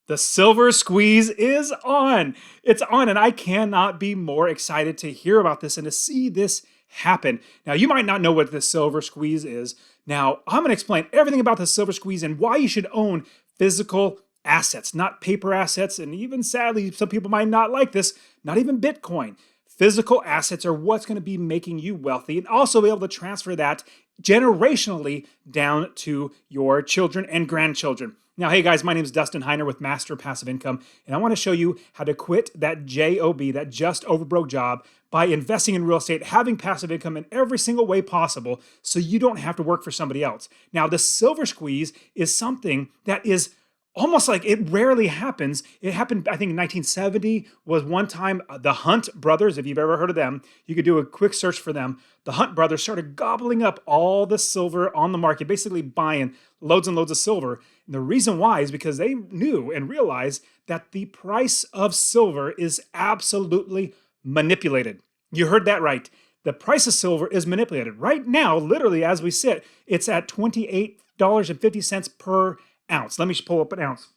The silver squeeze is on. It's on, and I cannot be more excited to hear about this and to see this happen. Now, you might not know what the silver squeeze is. Now, I'm going to explain everything about the silver squeeze and why you should own physical assets, not paper assets. And even sadly, some people might not like this, not even Bitcoin. Physical assets are what's going to be making you wealthy and also be able to transfer that generationally down to your children and grandchildren. Now, hey guys, my name is Dustin Heiner with Master Passive Income, and I want to show you how to quit that JOB, that just over broke job, by investing in real estate, having passive income in every single way possible so you don't have to work for somebody else. Now, the silver squeeze is something that is almost like it rarely happens. It happened, I think, in 1970 was one time. The Hunt brothers, if you've ever heard of them, you could do a quick search for them. The Hunt brothers started gobbling up all the silver on the market, basically buying loads and loads of silver. And the reason why is because they knew and realized that the price of silver is absolutely manipulated. You heard that right. The price of silver is manipulated. Right now, literally as we sit, it's at $28.50 per ounce. Let me pull up an ounce.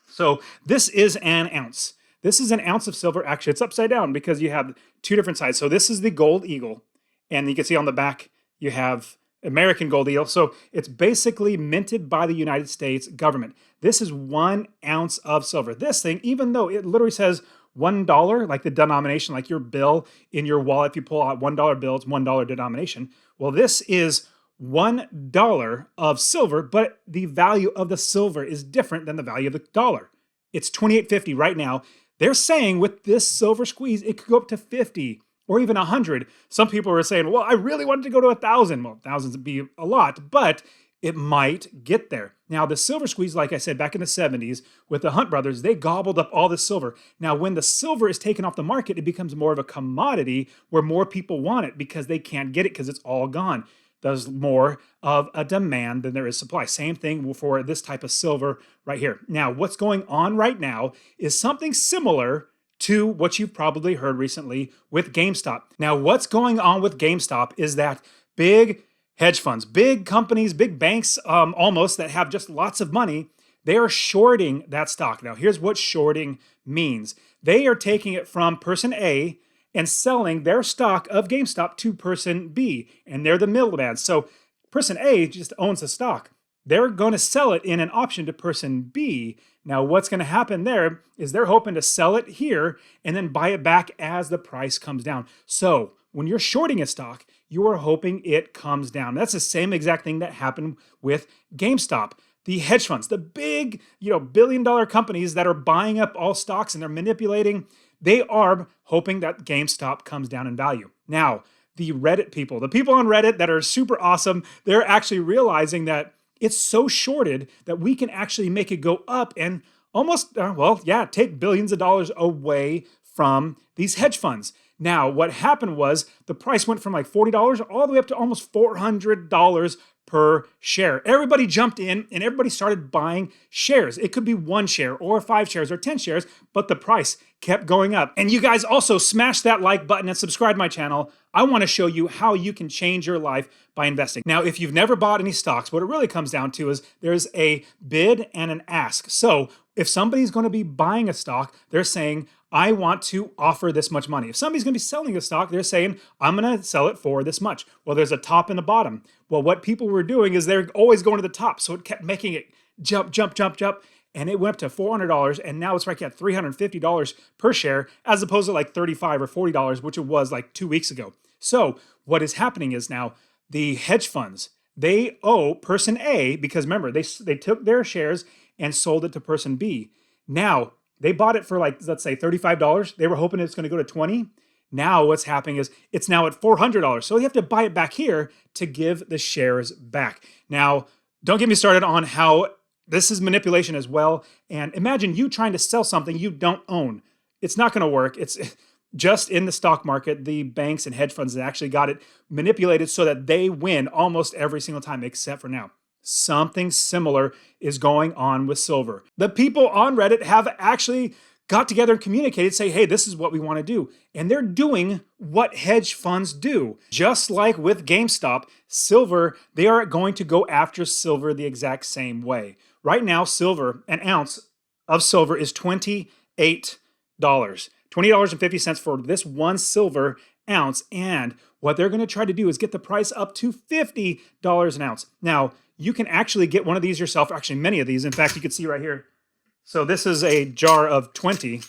So this is an ounce. This is an ounce of silver. Actually, it's upside down because you have two different sides. So this is the gold eagle. And you can see on the back, you have American gold eagle. So it's basically minted by the United States government. This is 1 ounce of silver. This thing, even though it literally says $1, like the denomination, like your bill in your wallet, if you pull out $1 bill, it's $1 denomination. Well, this is $1 of silver, but the value of the silver is different than the value of the dollar. It's $28.50 right now. They're saying with this silver squeeze, it could go up to 50 or even 100. Some people are saying, well, I really wanted to go to 1,000. Well, thousands would be a lot, but it might get there. Now, the silver squeeze, like I said, back in the 70s with the Hunt brothers, they gobbled up all the silver. Now, when the silver is taken off the market, it becomes more of a commodity where more people want it because they can't get it because it's all gone. There's more of a demand than there is supply. Same thing for this type of silver right here. Now, what's going on right now is something similar to what you've probably heard recently with GameStop. Now, what's going on with GameStop is that big hedge funds, big companies, big banks almost that have just lots of money, they are shorting that stock. Now, here's what shorting means. They are taking it from person A and selling their stock of GameStop to person B, and they're the middleman. So person A just owns the stock. They're going to sell it in an option to person B. Now, what's going to happen there is they're hoping to sell it here and then buy it back as the price comes down. So when you're shorting a stock, you are hoping it comes down. That's the same exact thing that happened with GameStop. The hedge funds, the big, billion-dollar companies that are buying up all stocks and they're manipulating, they are hoping that GameStop comes down in value. Now, the Reddit people, the people on Reddit that are super awesome, they're actually realizing that it's so shorted that we can actually make it go up and almost, take billions of dollars away from these hedge funds. Now, what happened was the price went from like $40 all the way up to almost $400 per share. Everybody jumped in and everybody started buying shares. It could be 1 share or 5 shares or 10 shares, but the price kept going up. And you guys also smash that like button and subscribe to my channel. I want to show you how you can change your life by investing. Now, if you've never bought any stocks, what it really comes down to is there's a bid and an ask. So if somebody's going to be buying a stock, they're saying, I want to offer this much money. If somebody's going to be selling a stock, they're saying, I'm going to sell it for this much. Well, there's a top and a bottom. Well, what people were doing is they're always going to the top. So it kept making it jump. And it went up to $400. And now it's right at $350 per share, as opposed to like $35 or $40, which it was like 2 weeks ago. So what is happening is now the hedge funds, they owe person A, because remember, they took their shares and sold it to person B. Now, they bought it for like, let's say $35. They were hoping it's going to go to 20. Now what's happening is it's now at $400. So you have to buy it back here to give the shares back. Now, don't get me started on how this is manipulation as well. And imagine you trying to sell something you don't own. It's not going to work. It's just in the stock market, the banks and hedge funds that actually got it manipulated so that they win almost every single time, except for now. Something similar is going on with silver. The people on Reddit have actually got together and communicated, say, hey, this is what we want to do. And they're doing what hedge funds do. Just like with GameStop, silver, they are going to go after silver the exact same way. Right now, silver, an ounce of silver is $28. $20.50 for this one silver ounce. And what they're going to try to do is get the price up to $50 an ounce. Now, you can actually get one of these yourself, actually many of these. In fact, you can see right here. So this is a jar of 20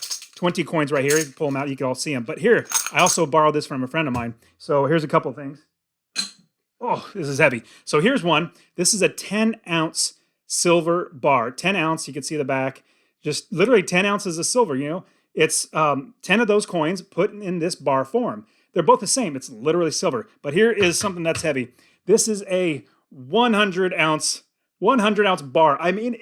coins right here. You pull them out, you can all see them. But here, I also borrowed this from a friend of mine. So here's a couple of things. Oh, this is heavy. So here's one. This is a 10-ounce silver bar. 10 ounce, you can see the back. Just literally 10 ounces of silver, you know. It's 10 of those coins put in this bar form. They're both the same. It's literally silver. But here is something that's heavy. This is a 100-ounce bar. I mean,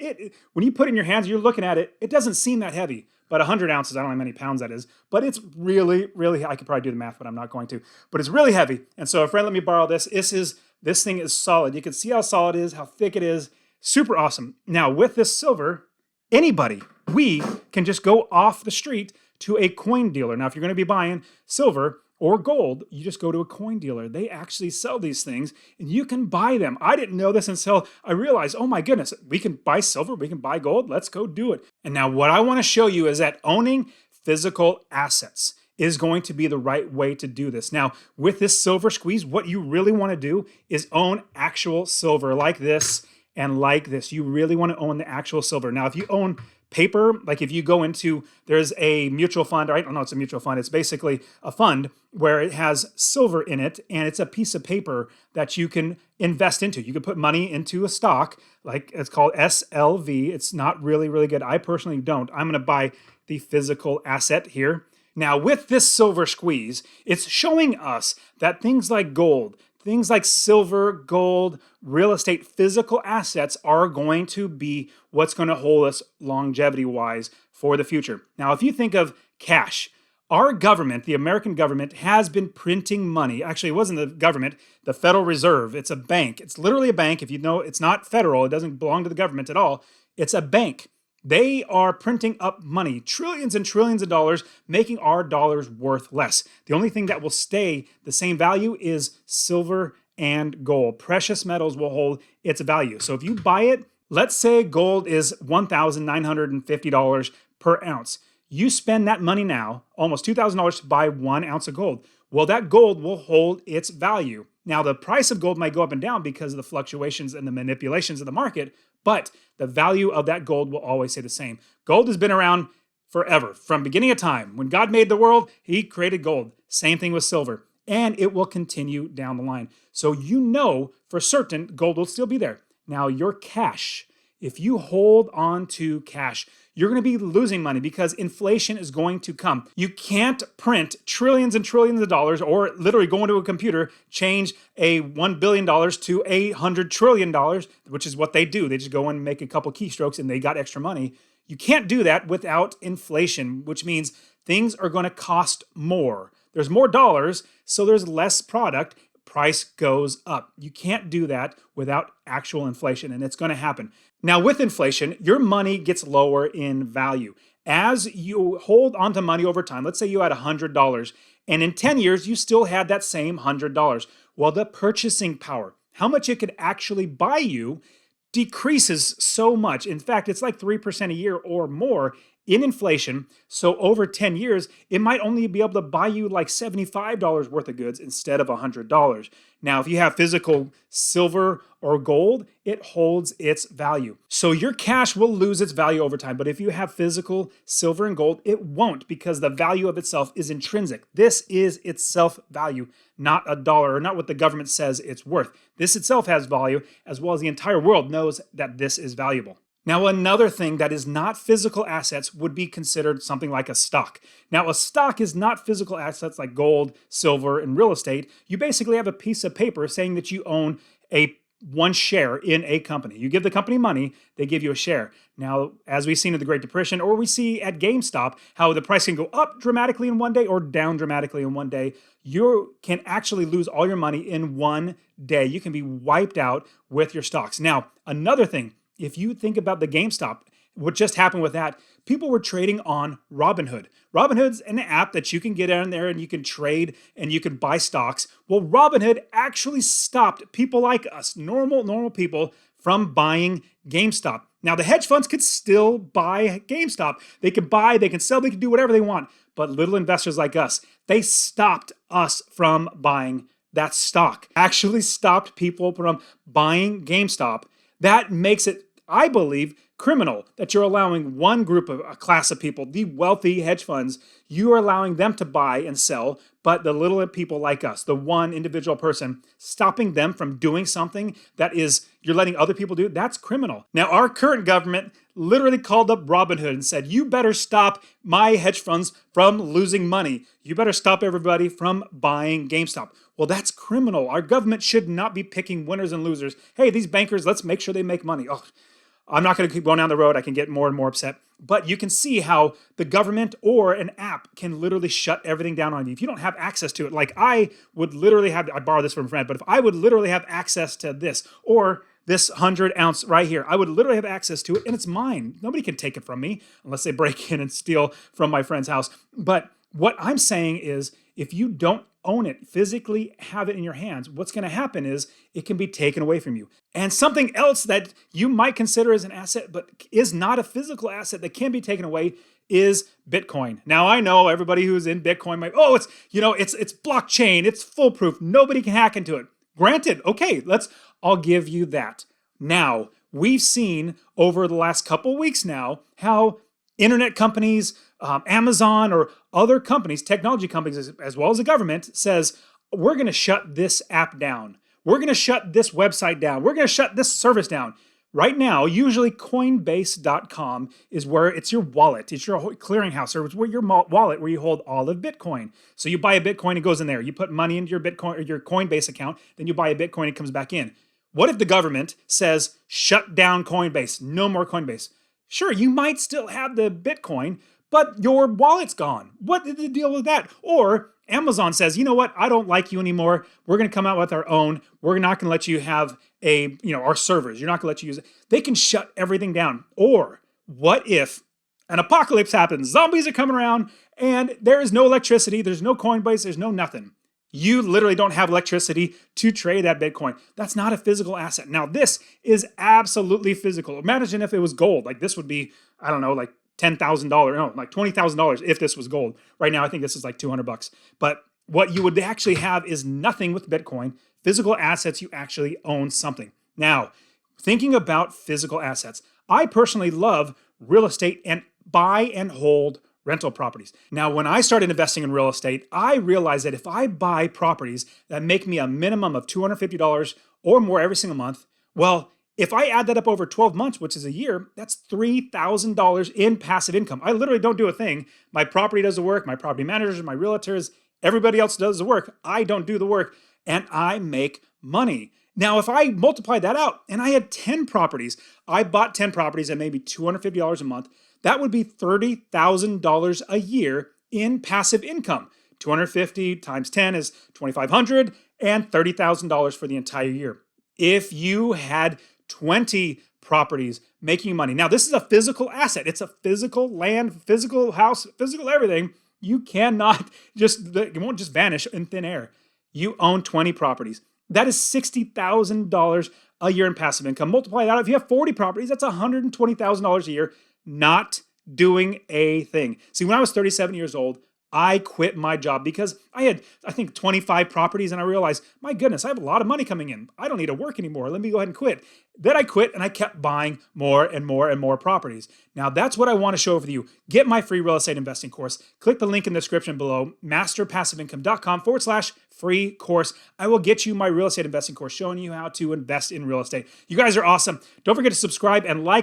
when you put it in your hands, you're looking at it, it doesn't seem that heavy. But 100 ounces, I don't know how many pounds that is. But it's really, really, I could probably do the math, but I'm not going to. But it's really heavy. And so a friend let me borrow this. This thing is solid. You can see how solid it is, how thick it is. Super awesome. Now, with this silver, we can just go off the street to a coin dealer. Now, if you're going to be buying silver or gold, you just go to a coin dealer. They actually sell these things and you can buy them. I didn't know this until I realized, oh my goodness, we can buy silver, we can buy gold. Let's go do it. And now what I want to show you is that owning physical assets is going to be the right way to do this. Now, with this silver squeeze, what you really want to do is own actual silver like this and like this. You really want to own the actual silver. Now, if you own paper, like if you go into, there's a mutual fund, I don't know, it's a mutual fund. It's basically a fund where it has silver in it and it's a piece of paper that you can invest into. You can put money into a stock, like it's called SLV. It's not really, really good. I personally don't. I'm going to buy the physical asset here. Now, with this silver squeeze, it's showing us that things like gold, things like silver, gold, real estate, physical assets are going to be what's going to hold us longevity-wise for the future. Now, if you think of cash, our government, the American government, has been printing money. Actually, it wasn't the government, the Federal Reserve. It's a bank. It's literally a bank. If you know, it's not federal. It doesn't belong to the government at all. It's a bank. They are printing up money, trillions and trillions of dollars, making our dollars worth less. The only thing that will stay the same value is silver and gold. Precious metals will hold its value. So if you buy it, let's say gold is $1,950 per ounce. You spend that money now, almost $2,000 to buy 1 ounce of gold. Well, that gold will hold its value. Now, the price of gold might go up and down because of the fluctuations and the manipulations of the market, but the value of that gold will always stay the same. Gold has been around forever. From beginning of time, when God made the world, he created gold. Same thing with silver. And it will continue down the line. So you know for certain gold will still be there. Now, your cash, if you hold on to cash, you're going to be losing money because inflation is going to come. You can't print trillions and trillions of dollars or literally go into a computer, change a $1 billion to $100 trillion, which is what they do. They just go and make a couple keystrokes and they got extra money. You can't do that without inflation, which means things are going to cost more. There's more dollars, so there's less product. Price goes up. You can't do that without actual inflation, and it's going to happen. Now, with inflation, your money gets lower in value. As you hold onto money over time, let's say you had $100, and in 10 years, you still had that same $100. Well, the purchasing power, how much it could actually buy you, decreases so much. In fact, it's like 3% a year or more in inflation. So over 10 years, it might only be able to buy you like $75 worth of goods instead of $100. Now, if you have physical silver or gold, it holds its value. So your cash will lose its value over time. But if you have physical silver and gold, it won't, because the value of itself is intrinsic. This is its self-value, not a dollar, or not what the government says it's worth. This itself has value, as well as the entire world knows that this is valuable. Now, another thing that is not physical assets would be considered something like a stock. Now, a stock is not physical assets like gold, silver, and real estate. You basically have a piece of paper saying that you own one share in a company. You give the company money, they give you a share. Now, as we've seen in the Great Depression, or we see at GameStop, how the price can go up dramatically in one day or down dramatically in one day. You can actually lose all your money in one day. You can be wiped out with your stocks. Now, another thing, if you think about the GameStop, what just happened with that, people were trading on Robinhood. Robinhood's an app that you can get in there and you can trade and you can buy stocks. Well, Robinhood actually stopped people like us, normal people, from buying GameStop. Now, the hedge funds could still buy GameStop. They could buy, they can sell, they can do whatever they want. But little investors like us, they stopped us from buying that stock. Actually stopped people from buying GameStop. That makes it, I believe, criminal that you're allowing one group of a class of people, the wealthy hedge funds, you are allowing them to buy and sell, but the little people like us, the one individual person, stopping them from doing something that is, you're letting other people do, that's criminal. Now, our current government literally called up Robinhood and said, you better stop my hedge funds from losing money. You better stop everybody from buying GameStop. Well, that's criminal. Our government should not be picking winners and losers. Hey, these bankers, let's make sure they make money. Oh, I'm not going to keep going down the road. I can get more and more upset. But you can see how the government or an app can literally shut everything down on you. If you don't have access to it, like I would literally have, I borrowed this from a friend, but if I would literally have access to this or this 100-ounce right here, I would literally have access to it and it's mine. Nobody can take it from me unless they break in and steal from my friend's house. But what I'm saying is if you don't own it, physically have it in your hands, what's going to happen is it can be taken away from you. And something else that you might consider as an asset, but is not a physical asset that can be taken away is Bitcoin. Now, I know everybody who's in Bitcoin might, oh, it's blockchain, it's foolproof, nobody can hack into it. Granted, okay, I'll give you that. Now, we've seen over the last couple weeks now how internet companies, Amazon or other companies, technology companies, as well as the government says, we're going to shut this app down. We're going to shut this website down. We're going to shut this service down. Right now, usually Coinbase.com is where it's your wallet. It's your clearinghouse, or it's where your wallet where you hold all of Bitcoin. So you buy a Bitcoin, it goes in there. You put money into your Bitcoin or your Coinbase account, then you buy a Bitcoin, it comes back in. What if the government says, shut down Coinbase, no more Coinbase? Sure, you might still have the Bitcoin, but your wallet's gone. What is the deal with that? Or Amazon says, you know what? I don't like you anymore. We're going to come out with our own. We're not going to let you have our servers. You're not going to let you use it. They can shut everything down. Or what if an apocalypse happens? Zombies are coming around and there is no electricity. There's no Coinbase. There's no nothing. You literally don't have electricity to trade that Bitcoin. That's not a physical asset. Now, this is absolutely physical. Imagine if it was gold. Like this would be, I don't know, like $10,000, no, like $20,000 if this was gold. Right now, I think this is like $200. But what you would actually have is nothing with Bitcoin. Physical assets, you actually own something. Now, thinking about physical assets, I personally love real estate and buy and hold rental properties. Now, when I started investing in real estate, I realized that if I buy properties that make me a minimum of $250 or more every single month, well, if I add that up over 12 months, which is a year, that's $3,000 in passive income. I literally don't do a thing. My property does the work, my property managers, my realtors, everybody else does the work. I don't do the work, and I make money. Now, if I multiply that out and I had 10 properties, I bought 10 properties at maybe $250 a month, that would be $30,000 a year in passive income. 250 times 10 is $2,500 and $30,000 for the entire year. If you had 20 properties making money. Now, this is a physical asset. It's a physical land, physical house, physical everything. You cannot it won't just vanish in thin air. You own 20 properties. That is $60,000 a year in passive income. Multiply that out. If you have 40 properties, that's $120,000 a year, not doing a thing. See, when I was 37 years old, I quit my job because I had, I think, 25 properties, and I realized, my goodness, I have a lot of money coming in. I don't need to work anymore. Let me go ahead and quit. Then I quit, and I kept buying more and more and more properties. Now, that's what I want to show with you. Get my free real estate investing course. Click the link in the description below, masterpassiveincome.com/free course. I will get you my real estate investing course showing you how to invest in real estate. You guys are awesome. Don't forget to subscribe and like.